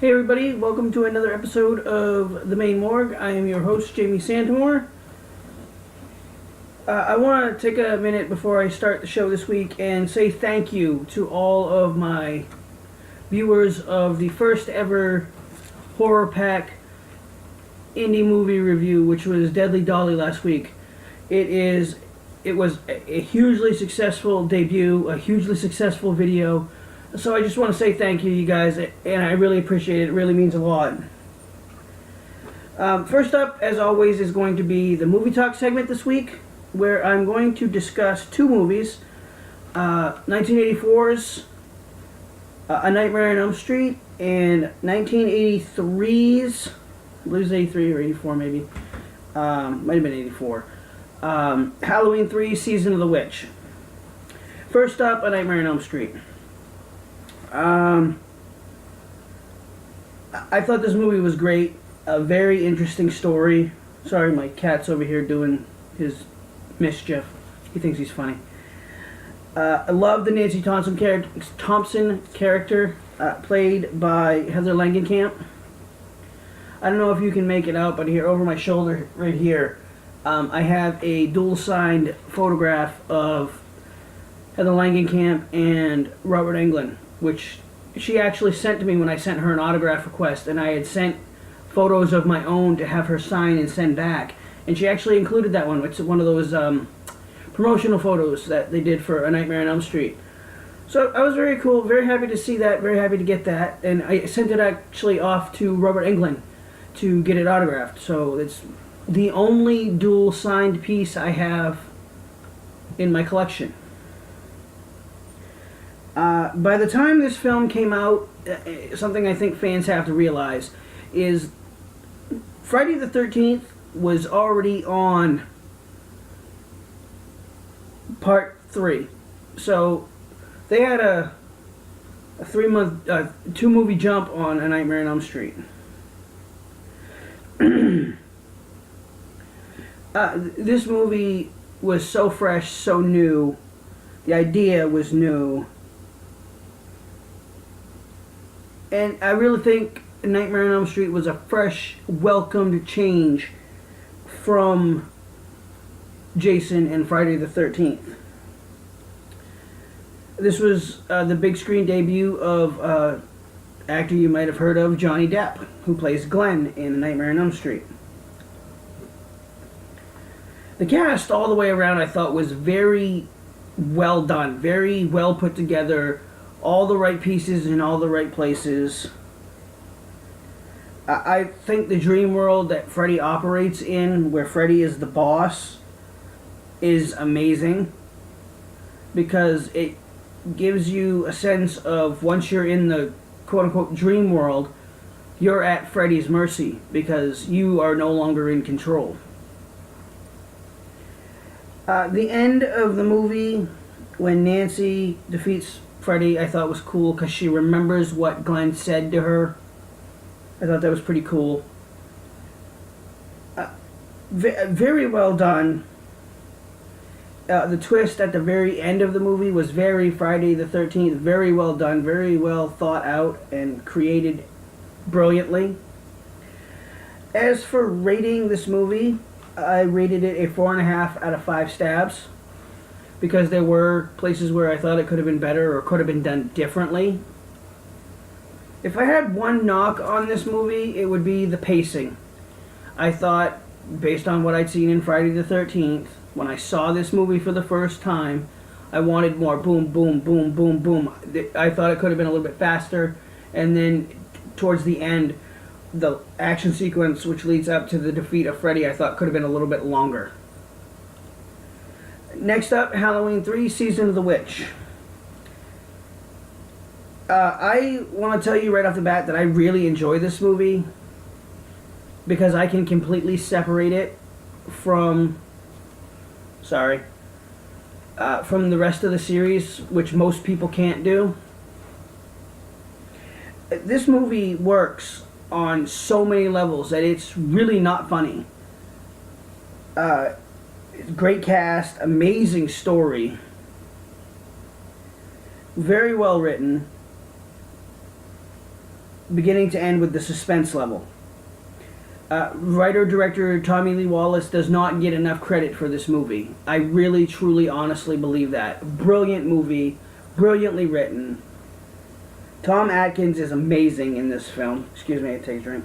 Hey everybody, welcome to another episode of the Maine Morgue. I am your host, Jamie Santamore. I want to take a minute before I start the show this week and say thank you to all of my viewers of the first ever Horror Pack indie movie review, which was Deadly Dolly last week. It was a hugely successful debut, a hugely successful video. So I just want to say thank you, you guys, and I really appreciate it. It really means a lot. First up, as always, is going to be the movie talk segment this week, where I'm going to discuss two movies. 1984's A Nightmare on Elm Street and 1983's, I believe it's 83 or 84 maybe, might have been 84, Halloween 3 Season of the Witch. First up, A Nightmare on Elm Street. I thought this movie was great. A very interesting story. Sorry, my cat's over here doing his mischief. He thinks he's funny. I love the Nancy Thompson character, played by Heather Langenkamp. I don't know if you can make it out, but here over my shoulder, right here, I have a dual-signed photograph of Heather Langenkamp and Robert Englund, which she actually sent to me when I sent her an autograph request, and I had sent photos of my own to have her sign and send back. And she actually included that one. It's one of those promotional photos that they did for A Nightmare on Elm Street. So I was very cool, very happy to see that, very happy to get that. And I sent it actually off to Robert Englund to get it autographed. So it's the only dual signed piece I have in my collection. By the time this film came out, something I think fans have to realize is Friday the 13th was already on part 3. So they had a 3-month, 2-movie jump on A Nightmare on Elm Street. This movie was so fresh, so new. The idea was new. And I really think Nightmare on Elm Street was a fresh, welcomed change from Jason and Friday the 13th. This was the big screen debut of actor you might have heard of, Johnny Depp, who plays Glenn in Nightmare on Elm Street. The cast all the way around I thought was very well done, very well put together, all the right pieces in all the right places. I think the dream world that Freddy operates in, where Freddy is the boss, is amazing, because it gives you a sense of, once you're in the quote-unquote dream world, you're at Freddy's mercy, because you are no longer in control. The end of the movie, when Nancy defeats Freddy, I thought was cool, because she remembers what Glenn said to her. I thought that was pretty cool. Very well done. The twist at the very end of the movie was very Friday the 13th. Very well done, very well thought out and created brilliantly. As for rating this movie, I rated it a 4.5 out of 5 stabs, because there were places where I thought it could have been better or could have been done differently. If I had one knock on this movie, it would be the pacing. I thought, based on what I'd seen in Friday the 13th, when I saw this movie for the first time, I wanted more boom, boom, boom, boom, boom. I thought it could have been a little bit faster, and then towards the end, the action sequence which leads up to the defeat of Freddy, I thought could have been a little bit longer. Next up, Halloween 3 Season of the Witch. I want to tell you right off the bat that I really enjoy this movie, because I can completely separate it from the rest of the series, which most people can't do. This movie works on so many levels that it's really not funny. Great cast, amazing story, very well written. beginning to end with the suspense level. Writer-director Tommy Lee Wallace does not get enough credit for this movie. I really, truly, honestly believe that. Brilliant movie, brilliantly written. Tom Atkins is amazing in this film. Excuse me, I take a drink.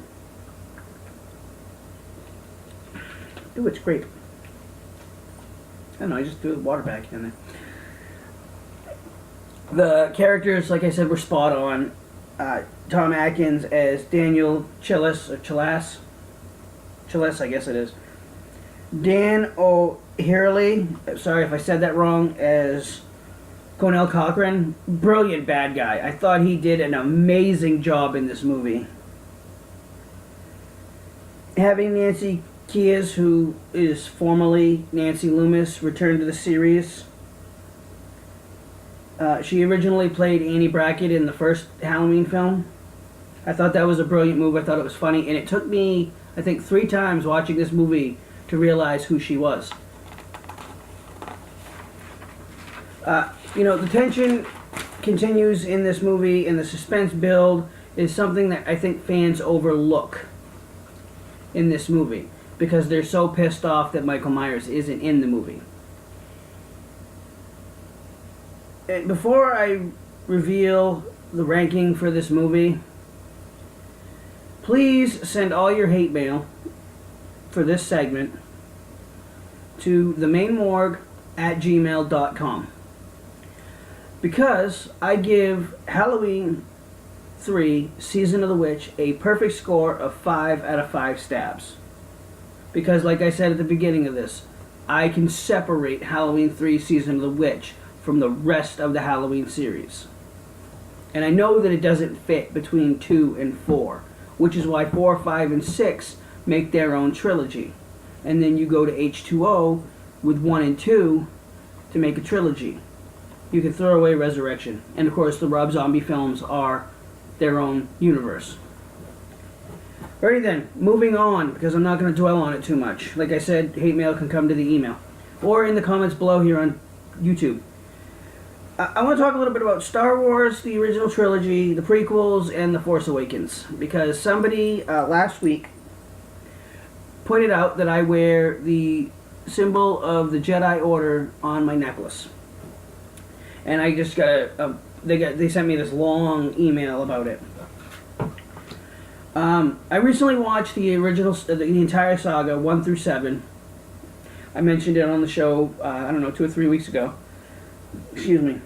Ooh, it's great. I don't know, I just threw the water back in there. The characters, like I said, were spot on. Tom Atkins as Daniel Chillis, or Chilas, I guess it is. Dan O'Hurley, sorry if I said that wrong, as Cornell Cochran. Brilliant bad guy. I thought he did an amazing job in this movie. Having Nancy Kyes, who is formerly Nancy Loomis, return to the series. She originally played Annie Brackett in the first Halloween film. I thought that was a brilliant move. I thought it was funny. And it took me, I think, 3 times watching this movie to realize who she was. The tension continues in this movie, and the suspense build is something that I think fans overlook in this movie because they're so pissed off that Michael Myers isn't in the movie. And before I reveal the ranking for this movie, please send all your hate mail for this segment to themainmorgue@gmail.com, because I give Halloween 3 Season of the Witch a perfect score of 5 out of 5 stabs. Because, like I said at the beginning of this, I can separate Halloween 3 Season of the Witch from the rest of the Halloween series. And I know that it doesn't fit between 2 and 4, which is why 4, 5, and 6 make their own trilogy. And then you go to H2O with 1 and 2 to make a trilogy. You can throw away Resurrection. And of course the Rob Zombie films are their own universe. Alrighty then, moving on, because I'm not going to dwell on it too much. Like I said, hate mail can come to the email. Or in the comments below here on YouTube. I want to talk a little bit about Star Wars, the original trilogy, the prequels, and The Force Awakens. Because somebody last week pointed out that I wear the symbol of the Jedi Order on my necklace. And I just got they sent me this long email about it. I recently watched the entire saga, 1 through 7. I mentioned it on the show, 2 or 3 weeks ago. Excuse me.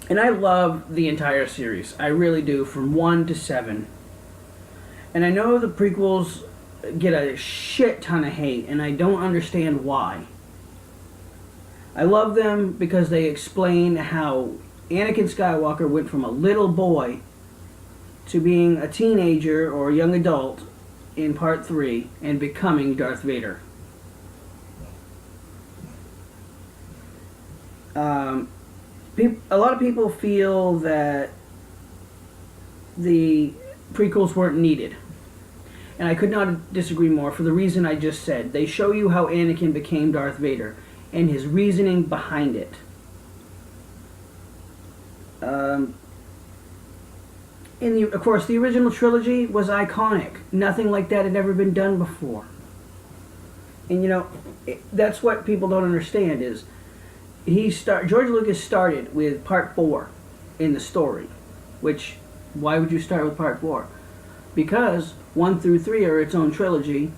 And I love the entire series. I really do, from 1 to 7. And I know the prequels get a shit ton of hate, and I don't understand why. I love them because they explain how Anakin Skywalker went from a little boy to being a teenager or a young adult in Part 3 and becoming Darth Vader. A lot of people feel that the prequels weren't needed. And I could not disagree more for the reason I just said. They show you how Anakin became Darth Vader and his reasoning behind it. Of course, the original trilogy was iconic. Nothing like that had ever been done before. And that's what people don't understand is George Lucas started with Part 4 in the story. Which, why would you start with Part 4? Because 1 through 3 are its own trilogy,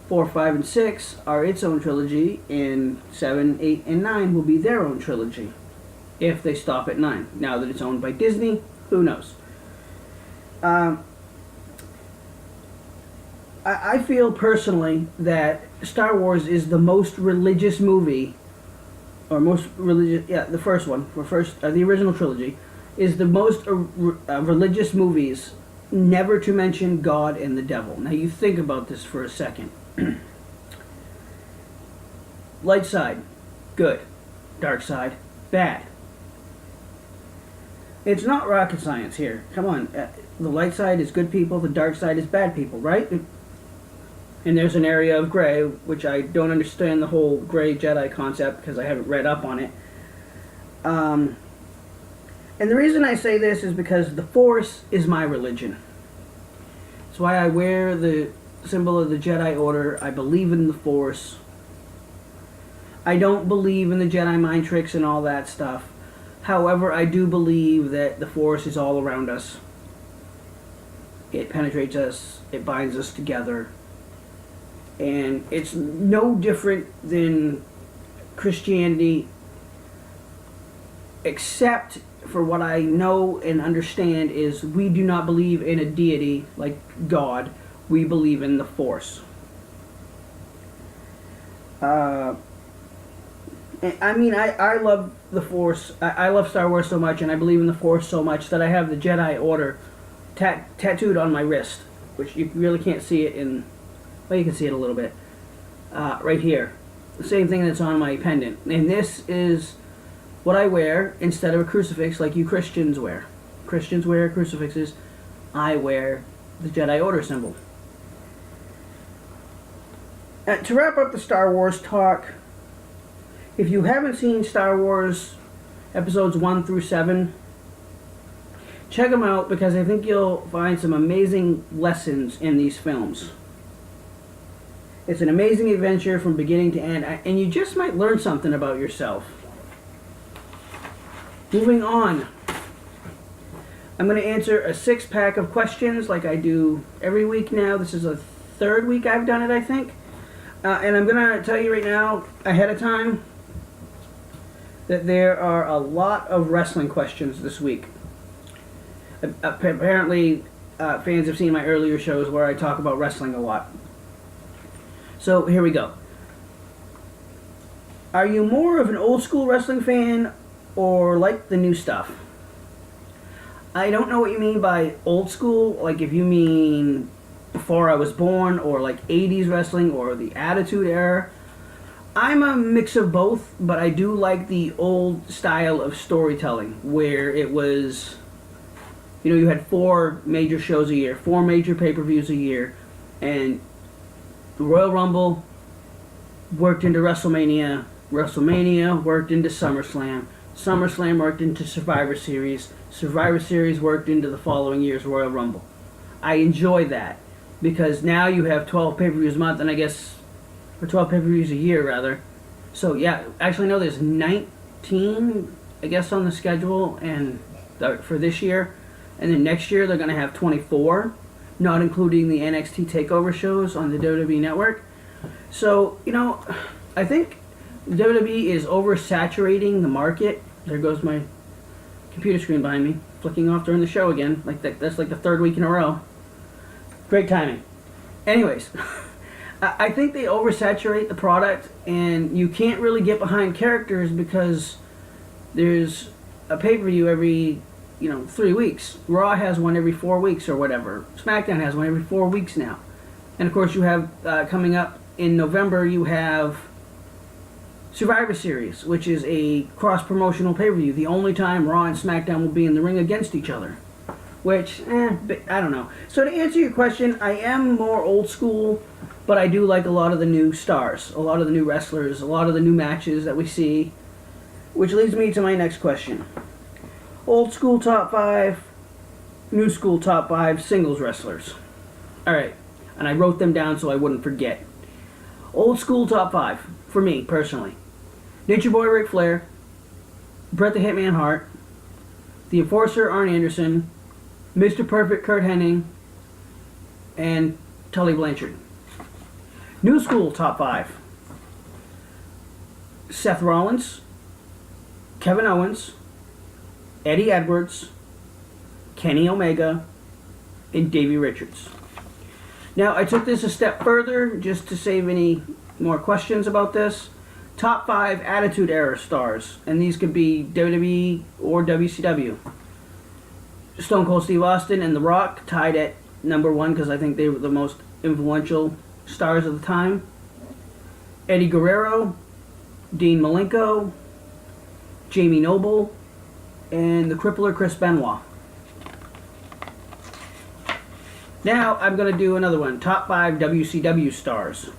4, 5, and 6 are its own trilogy, and 7, 8, and 9 will be their own trilogy. If they stop at 9. Now that it's owned by Disney, who knows? I feel personally that Star Wars is the most religious movie, or most religious, the first one, the original trilogy, is the most religious movies, never to mention God and the devil. Now you think about this for a second. Light side, good. Dark side, bad. It's not rocket science here. Come on. The light side is good people, the dark side is bad people, right? And there's an area of gray, which I don't understand the whole gray Jedi concept because I haven't read up on it. And the reason I say this is because the Force is my religion. That's why I wear the symbol of the Jedi Order. I believe in the Force. I don't believe in the Jedi mind tricks and all that stuff. However, I do believe that the Force is all around us. It penetrates us. It binds us together. And it's no different than Christianity, except for what I know and understand is we do not believe in a deity like God. We believe in the Force. I love the Force. I love Star Wars so much, and I believe in the Force so much that I have the Jedi Order tattooed on my wrist, which you really can't see it in... Well, you can see it a little bit. Right here. The same thing that's on my pendant. And this is what I wear instead of a crucifix like you Christians wear. Christians wear crucifixes. I wear the Jedi Order symbol. To wrap up the Star Wars talk, if you haven't seen Star Wars episodes 1 through 7, check them out because I think you'll find some amazing lessons in these films. It's an amazing adventure from beginning to end, and you just might learn something about yourself. Moving on. I'm going to answer a 6-pack of questions like I do every week now. This is the 3rd week I've done it, I think. And I'm going to tell you right now, ahead of time, that there are a lot of wrestling questions this week. Apparently, fans have seen my earlier shows where I talk about wrestling a lot. So, here we go. Are you more of an old school wrestling fan or like the new stuff? I don't know what you mean by old school, like if you mean before I was born or like 80s wrestling or the Attitude Era. I'm a mix of both, but I do like the old style of storytelling where it was, you had 4 major shows a year, 4 major pay-per-views a year, and the Royal Rumble worked into WrestleMania, WrestleMania worked into SummerSlam, SummerSlam worked into Survivor Series, Survivor Series worked into the following year's Royal Rumble. I enjoy that because now you have 12 pay-per-views a month, and I guess, or 12 pay-per-views a year rather. So yeah, actually no, there's 19, I guess, on the schedule and for this year, and then next year they're going to have 24. Not including the NXT TakeOver shows on the WWE Network. So, I think WWE is oversaturating the market. There goes my computer screen behind me, flicking off during the show again. That's like the 3rd week in a row. Great timing. Anyways, I think they oversaturate the product, and you can't really get behind characters because there's a pay-per-view every 3 weeks. Raw has one every 4 weeks or whatever. SmackDown has one every 4 weeks now. And of course you have, coming up in November, you have Survivor Series, which is a cross-promotional pay-per-view. The only time Raw and SmackDown will be in the ring against each other. Which, I don't know. So to answer your question, I am more old school, but I do like a lot of the new stars, a lot of the new wrestlers, a lot of the new matches that we see. Which leads me to my next question. Old school top 5, new school top 5 singles wrestlers. Alright, and I wrote them down so I wouldn't forget. Old school top 5, for me, personally. Nature Boy Ric Flair, Bret the Hitman Hart, The Enforcer Arn Anderson, Mr. Perfect Kurt Hennig, and Tully Blanchard. New school top 5. Seth Rollins, Kevin Owens, Eddie Edwards, Kenny Omega, and Davey Richards. Now, I took this a step further just to save any more questions about this. Top 5 Attitude Era stars, and these could be WWE or WCW. Stone Cold Steve Austin and The Rock tied at number 1 because I think they were the most influential stars of the time. Eddie Guerrero, Dean Malenko, Jamie Noble, and the Crippler Chris Benoit. Now I'm going to do another one. Top 5 WCW stars.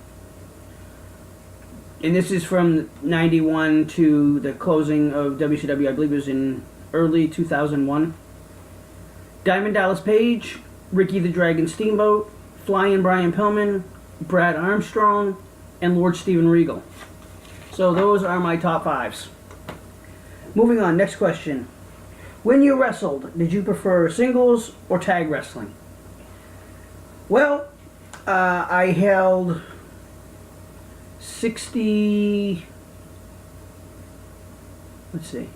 And this is from 91 to the closing of WCW. I believe it was in early 2001. Diamond Dallas Page, Ricky the Dragon Steamboat, Flying Brian Pillman, Brad Armstrong, and Lord Steven Regal. So those are my top 5s. Moving on, next question. When you wrestled, did you prefer singles or tag wrestling? Well, I held 60... Let's see.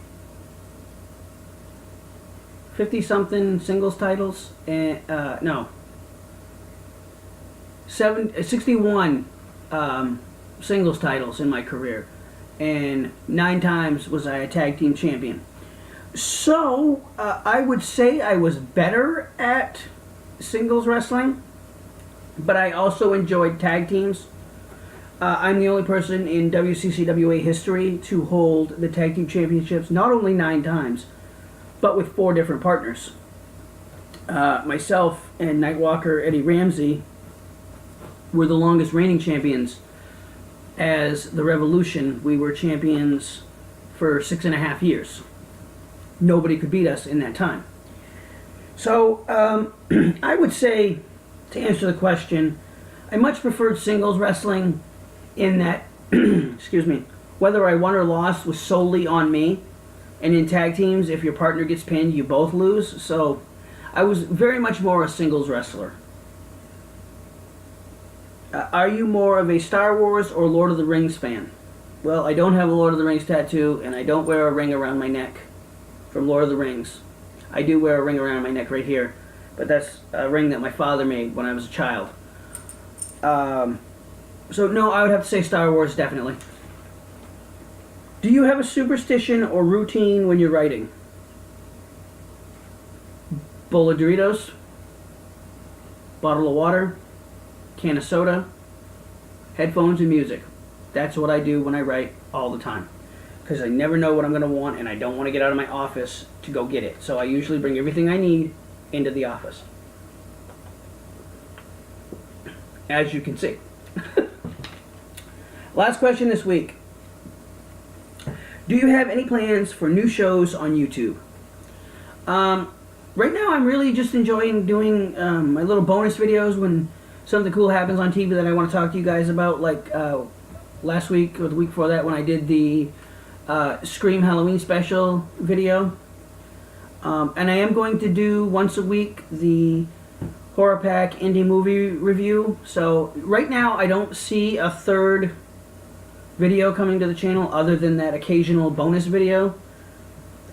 50-something singles titles, and no, 61 singles titles in my career, and 9 times was I a tag team champion. So I would say I was better at singles wrestling, but I also enjoyed tag teams. I'm the only person in WCCWA history to hold the tag team championships not only 9 times, but with 4 different partners. Myself and Nightwalker Eddie Ramsey were the longest reigning champions. As the Revolution, we were champions for 6.5 years. Nobody could beat us in that time. So I would say, to answer the question, I much preferred singles wrestling in that, excuse me, whether I won or lost was solely on me. And in tag teams, if your partner gets pinned, you both lose. So I was very much more a singles wrestler. Are you more of a Star Wars or Lord of the Rings fan? Well, I don't have a Lord of the Rings tattoo, and I don't wear a ring around my neck from Lord of the Rings. I do wear a ring around my neck right here, but that's a ring that my father made when I was a child. So no, I would have to say Star Wars, definitely. Do you have a superstition or routine when you're writing? Bowl of Doritos, bottle of water, can of soda, headphones, and music. That's what I do when I write all the time. Because I never know what I'm going to want, and I don't want to get out of my office to go get it. So I usually bring everything I need into the office. As you can see. Last question this week. Do you have any plans for new shows on YouTube? Right now I'm really just enjoying doing my little bonus videos when something cool happens on TV that I want to talk to you guys about, like last week or the week before that when I did the Scream Halloween special video. And I am going to do once a week the Horror Pack indie movie review. So right now I don't see a third video coming to the channel other than that occasional bonus video.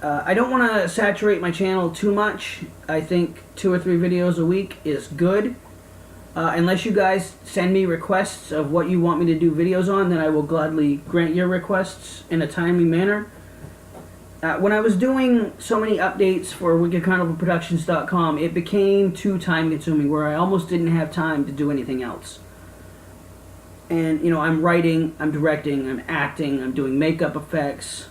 I don't want to saturate my channel too much. I think 2 or 3 videos a week is good. Unless you guys send me requests of what you want me to do videos on, then I will gladly grant your requests in a timely manner. When I was doing so many updates for WickedCarnivalProductions.com, it became too time-consuming, where I almost didn't have time to do anything else. And, you know, I'm writing, I'm directing, I'm acting, I'm doing makeup effects.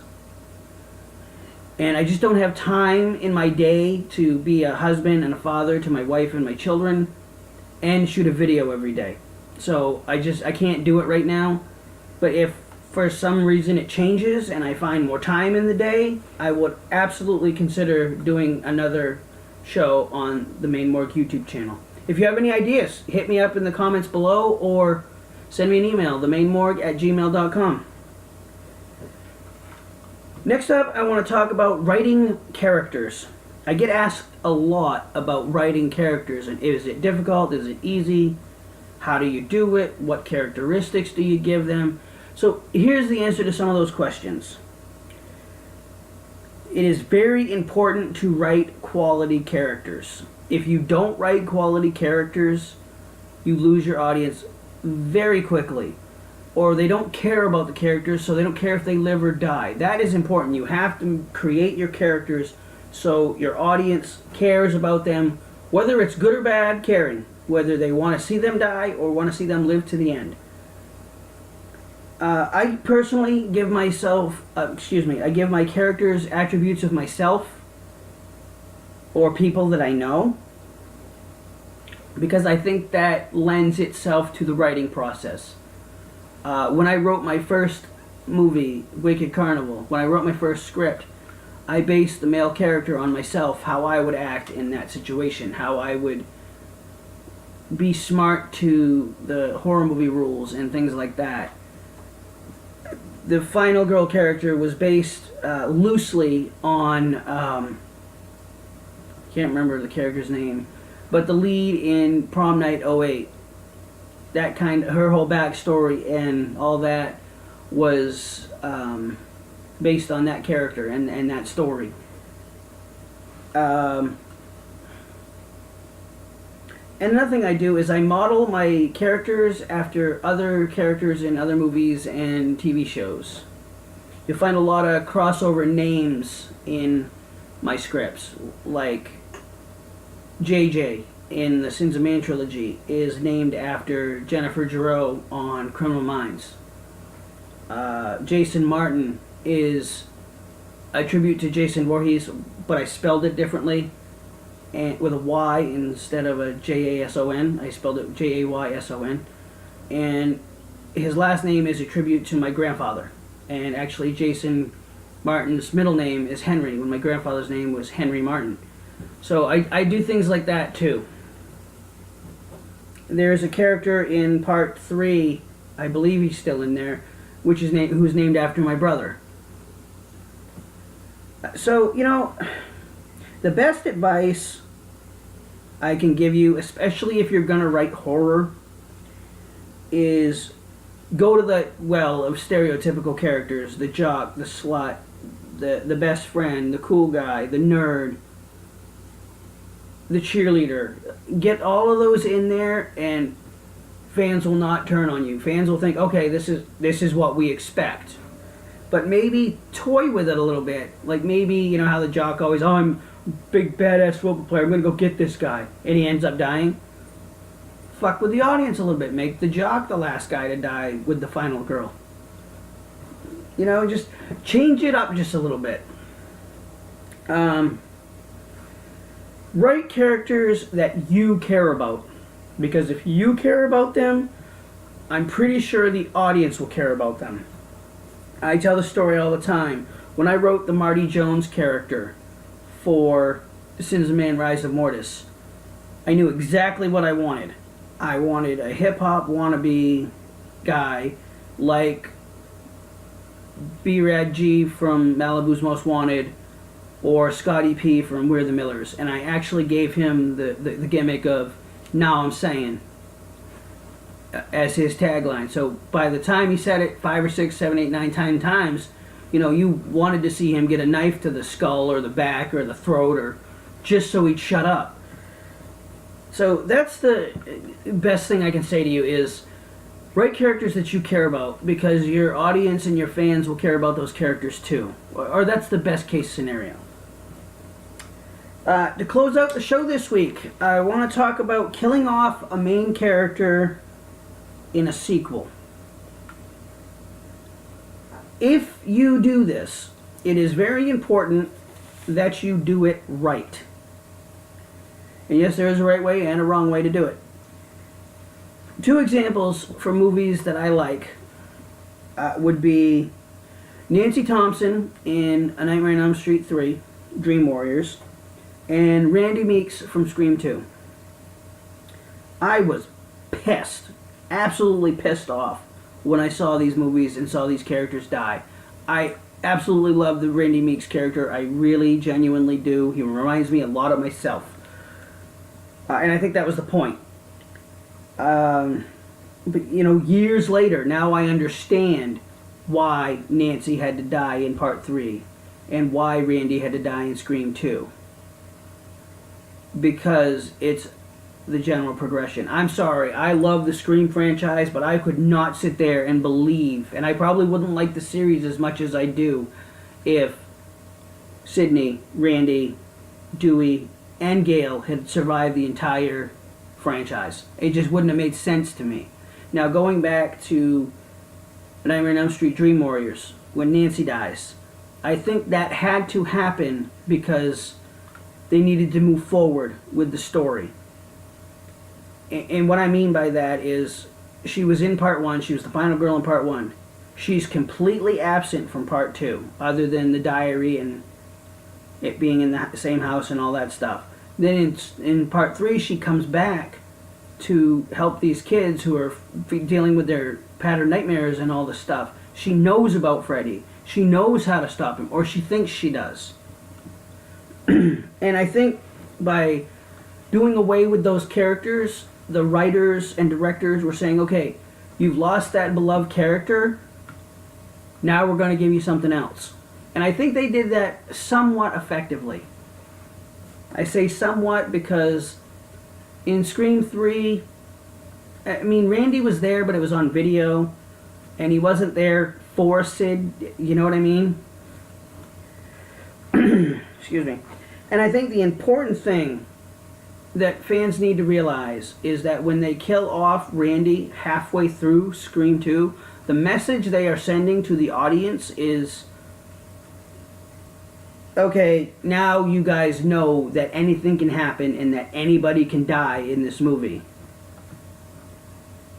And I just don't have time in my day to be a husband and a father to my wife and my children and shoot a video every day. So I can't do it right now. But if for some reason it changes and I find more time in the day, I would absolutely consider doing another show on the Maine Morgue YouTube channel. If you have any ideas, hit me up in the comments below or send me an email, themainmorgue@gmail.com. Next up, I want to talk about writing characters. I get asked a lot about writing characters, and is it difficult, is it easy, how do you do it, what characteristics do you give them? So here's the answer to some of those questions. It is very important to write quality characters. If you don't write quality characters, you lose your audience very quickly. Or they don't care about the characters, so they don't care if they live or die. That is important. You have to create your characters so your audience cares about them, whether it's good or bad caring, whether they want to see them die or want to see them live to the end. I personally give myself, I give my characters attributes of myself or people that I know, because I think that lends itself to the writing process. When I wrote my first movie, Wicked Carnival, when I wrote my first script, I based the male character on myself, how I would act in that situation, how I would be smart to the horror movie rules and things like that. The final girl character was based loosely on can't remember the character's name, but the lead in Prom Night '08. That her whole backstory and all that was based on that character and that story. And another thing I do is I model my characters after other characters in other movies and TV shows. You'll find a lot of crossover names in my scripts, like JJ in the Sins of Man trilogy is named after Jennifer Jarreau on Criminal Minds. Jason Martin is a tribute to Jason Voorhees, but I spelled it differently, and with a Y instead of a Jason. I spelled it Jayson, and his last name is a tribute to my grandfather. And actually, Jason Martin's middle name is Henry, when my grandfather's name was Henry Martin. So I do things like that too. There's a character in part 3, I believe he's still in there, who's named after my brother. So, you know, the best advice I can give you, especially if you're going to write horror, is go to the well of stereotypical characters: the jock, the slut, the best friend, the cool guy, the nerd, the cheerleader. Get all of those in there, and fans will not turn on you. Fans will think, okay, this is what we expect. But maybe toy with it a little bit. Like maybe, you know how the jock always, oh, I'm a big badass football player, I'm gonna go get this guy, and he ends up dying. Fuck with the audience a little bit. Make the jock the last guy to die with the final girl. You know, just change it up just a little bit. Write characters that you care about, because if you care about them, I'm pretty sure the audience will care about them. I tell the story all the time. When I wrote the Marty Jones character for Sins of Man, Rise of Mortis, I knew exactly what I wanted. I wanted a hip-hop wannabe guy like B-Rad G from Malibu's Most Wanted, or Scotty P from We're the Millers. And I actually gave him the gimmick of "Now I'm Saying" as his tagline. So by the time he said it 5 or 6, 7, 8, 9, 10 times, you know, you wanted to see him get a knife to the skull or the back or the throat, or just so he'd shut up. So that's the best thing I can say to you is write characters that you care about, because your audience and your fans will care about those characters too. Or that's the best case scenario. To close out the show this week, I want to talk about killing off a main character in a sequel. If you do this, it is very important that you do it right. And yes, there is a right way and a wrong way to do it. 2 examples for movies that I like would be Nancy Thompson in A Nightmare on Elm Street 3, Dream Warriors, and Randy Meeks from Scream 2. I was pissed, absolutely pissed off, when I saw these movies and saw these characters die. I absolutely love the Randy Meeks character. I really, genuinely do. He reminds me a lot of myself. And I think that was the point. But, you know, years later, now I understand why Nancy had to die in Part 3 and why Randy had to die in Scream 2. Because it's the general progression. I'm sorry, I love the Scream franchise, but I could not sit there and believe, and I probably wouldn't like the series as much as I do, if Sidney, Randy, Dewey, and Gale had survived the entire franchise. It just wouldn't have made sense to me. Now, going back to Nightmare on Elm Street Dream Warriors, when Nancy dies, I think that had to happen because they needed to move forward with the story. And what I mean by that is, she was in Part 1, she was the final girl in Part 1. She's completely absent from Part 2, other than the diary and it being in the same house and all that stuff. Then in Part 3, she comes back to help these kids who are dealing with their pattern nightmares and all this stuff. She knows about Freddy. She knows how to stop him, or she thinks she does. And I think by doing away with those characters, the writers and directors were saying, okay, you've lost that beloved character, now we're going to give you something else. And I think they did that somewhat effectively. I say somewhat because in Scream 3, I mean, Randy was there, but it was on video, and he wasn't there for Sid, you know what I mean? Excuse me. And I think the important thing that fans need to realize is that when they kill off Randy halfway through Scream 2, the message they are sending to the audience is, okay, now you guys know that anything can happen and that anybody can die in this movie.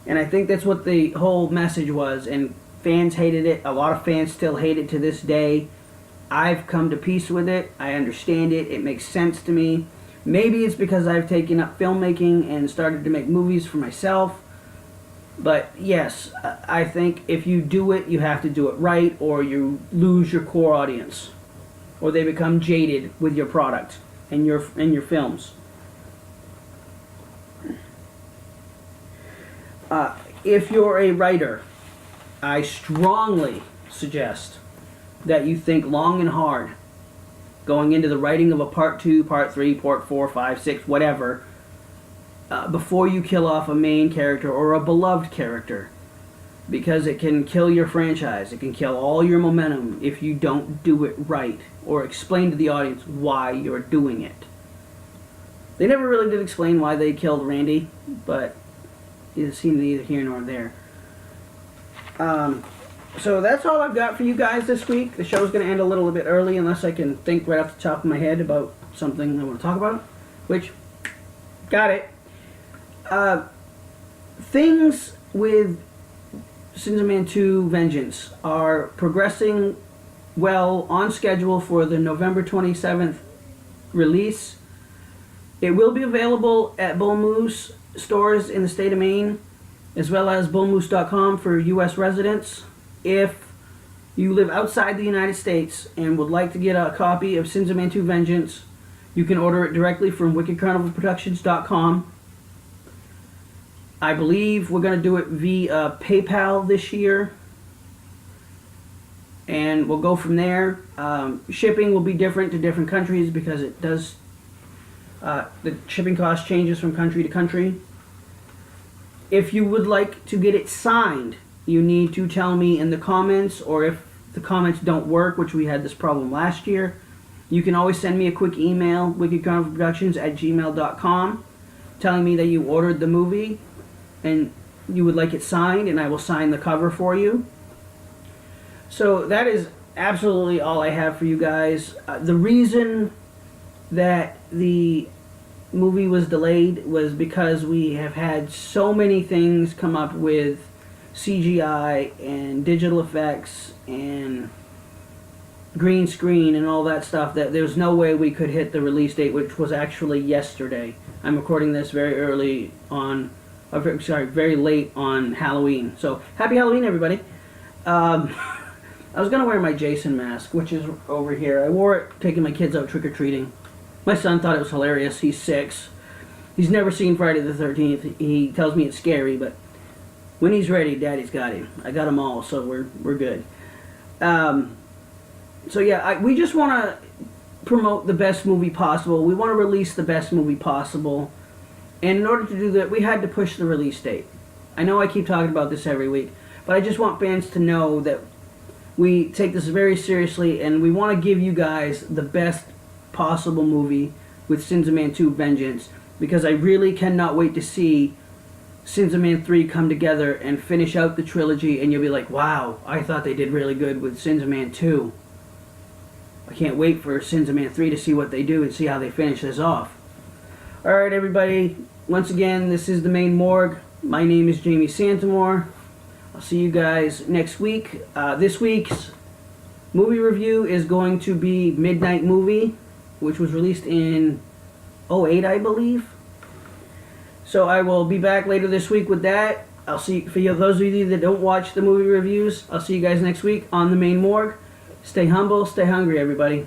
And I think that's what the whole message was, and fans hated it. A lot of fans still hate it to this day. I've come to peace with it. I understand it. It makes sense to me. Maybe it's because I've taken up filmmaking and started to make movies for myself. But yes, I think if you do it, you have to do it right, or you lose your core audience, or they become jaded with your product and your films. If you're a writer, I strongly suggest that you think long and hard going into the writing of a part 2, part 3, part 4, 5, 6, whatever, before you kill off a main character or a beloved character, because it can kill your franchise. It can kill all your momentum if you don't do it right or explain to the audience why you're doing it. They never really did explain why they killed Randy, but it seemed neither here nor there. So that's all I've got for you guys this week. The show's going to end a little bit early unless I can think right off the top of my head about something I want to talk about, which, got it. Things with Sins of Man 2 Vengeance are progressing well, on schedule for the November 27th release. It will be available at Bull Moose stores in the state of Maine, as well as bullmoose.com for U.S. residents. If you live outside the United States and would like to get a copy of Sins of Man 2 Vengeance, you can order it directly from wickedcarnivalproductions.com. I believe we're going to do it via PayPal this year, and we'll go from there. Shipping will be different to different countries because it does, the shipping cost changes from country to country. If you would like to get it signed, you need to tell me in the comments, or if the comments don't work, which we had this problem last year, you can always send me a quick email, wickedcarnivalproductions@gmail.com, telling me that you ordered the movie and you would like it signed, and I will sign the cover for you. So that is absolutely all I have for you guys. The reason that the movie was delayed was because we have had so many things come up with CGI and digital effects and green screen and all that stuff that there's no way we could hit the release date, which was actually yesterday. I'm recording this very early on, very late on Halloween. So happy Halloween, everybody. I was gonna wear my Jason mask, which is over here. I wore it taking my kids out trick-or-treating. My son thought it was hilarious. He's 6. He's never seen Friday the 13th. He tells me it's scary, but when he's ready, Daddy's got him. I got them all, so we're good. So yeah, we just want to promote the best movie possible. We want to release the best movie possible. And in order to do that, we had to push the release date. I know I keep talking about this every week, but I just want fans to know that we take this very seriously, and we want to give you guys the best possible movie with Sins of Man 2 Vengeance, because I really cannot wait to see Sins of Man 3 come together and finish out the trilogy, and you'll be like, wow, I thought they did really good with Sins of Man 2. I can't wait for Sins of Man 3 to see what they do and see how they finish this off. Alright, everybody, once again, this is the Maine Morgue. My name is Jamie Santamore. I'll see you guys next week. This week's movie review is going to be Midnight Movie, which was released in '08, I believe. So I will be back later this week with that. I'll see for you those of you that don't watch the movie reviews. I'll see you guys next week on the Maine Morgue. Stay humble, stay hungry, everybody.